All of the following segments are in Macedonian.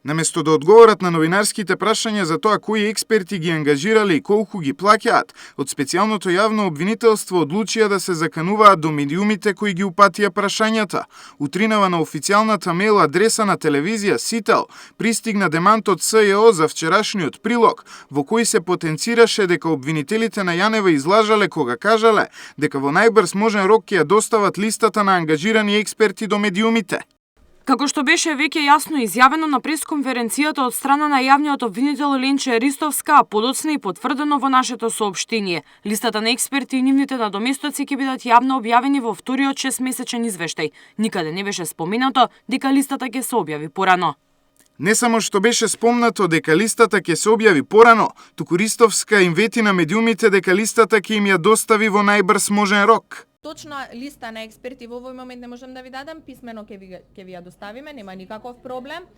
Наместо да одговорат на новинарските прашања за тоа кои експерти ги ангажирале и колку ги плаќаат, од специјалното јавно обвинителство одлучија да се закануваат до медиумите кои ги упатија прашањата. Утринава на официјалната мејл адреса на телевизија Сител пристигна демант од СЈО за вчерашниот прилог, во кој се потенцираше дека обвинителите на Јанева излажале кога кажале дека во најбрз можен рок ќе ја достават листата на ангажирани експерти до медиумите. Како што беше веќе јасно изјавено на пресконференцијата од страна на јавниот обвинител Ленче Ристовска, подоцна и потврдено во нашето соопштение, листата на експерти и нивните надоместоци ќе бидат јавно објавени во вториот 6-месечен извештај. Никаде не беше споменато дека листата ќе се објави порано. Не само што беше спомнато дека листата ќе се објави порано, туку Ристовска им вети на медиумите дека листата ќе им ја достави во најбрз можен рок. Точна листа на експерти во овој момент не можам да ви дадам, писмено ќе ви ја доставиме, нема никаков проблем.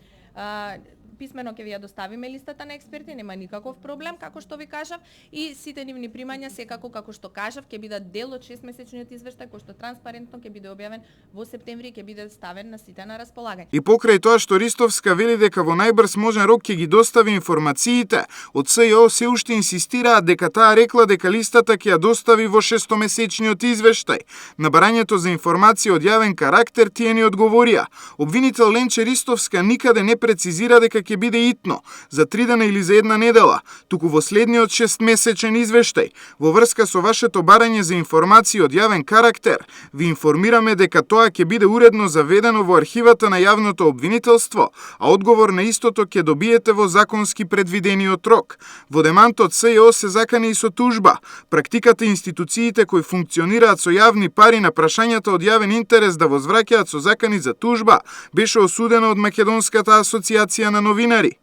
Писмено ќе ви ја доставиме листата на експерти, нема никаков проблем, како што ви кажав, и сите нивни примања секако како што кажав ќе бидат дел од 6-месечниот извештај кој што транспарентно ќе биде објавен во септември и ќе биде ставен на сите на располагање. И покрај тоа што Ристовска вели дека во најбрз можен рок ќе ги достави информациите, од СЈО се уште инсистираат дека таа рекла дека листата ќе ја достави во 6-месечниот извештај. На барањето за информација од јавен карактер тие ни одговорија. Обвинител Ленче Ристовска никаде не прецизира дека ќе биде итно за 3 дена или за 1 недела, туку во следниот 6-месечен извештај. Во врска со вашето барање за информација од јавен карактер, ви информираме дека тоа ќе биде уредно заведено во архивата на јавното обвинителство, а одговор на истото ќе добиете во законски предвидениот рок. Во демантот СЈО се закани и со тужба. Практиката институциите кои функционираат со јавни пари на прашањата од јавен интерес да возвраќаат со закани за тужба беше осудена од Македонската асоциација на новинари.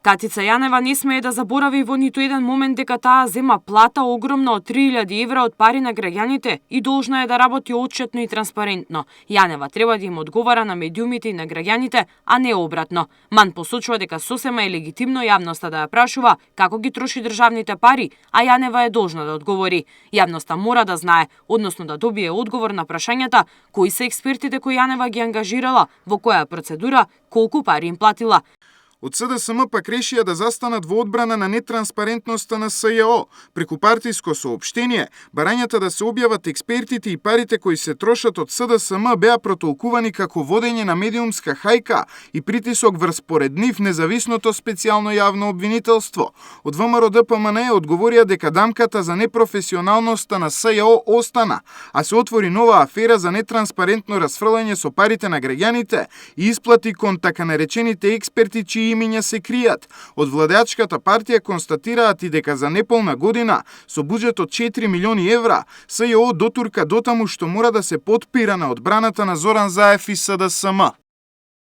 Катица Јанева не смее да заборави во ниту еден момент дека таа зема плата огромна од 3000 евра од пари на граѓаните и должна е да работи отчетно и транспарентно. Јанева треба да им одговара на медиумите и на граѓаните, а не обратно. Ман посочува дека сосема е легитимно јавноста да ја прашува како ги троши државните пари, а Јанева е должна да одговори. Јавноста мора да знае, односно да добие одговор на прашањата кои се експертите кои Јанева ги ангажирала, во која процедура, колку пари им платила. Од СДСМ пак решија да застанат во одбрана на нетранспарентноста на СЈО. Преку партиско соопштение, барањата да се објават експертите и парите кои се трошат од СДСМ беа протолкувани како водење на медиумска хајка и притисок врз според нив независното специјално јавно обвинителство. Од ВМРО ДПМН одговорија дека дамката за непрофесионалноста на СЈО остана, а се отвори нова афера за нетранспарентно расфрлање со парите на граѓаните и исплати кон така наречените експерти чии имиња се кријат. Од владеачката партија констатираат и дека за неполна година со буџет од 4 милиони евра СЈО дотурка дотаму што мора да се потпира на одбраната на Зоран Заев и СДСМ.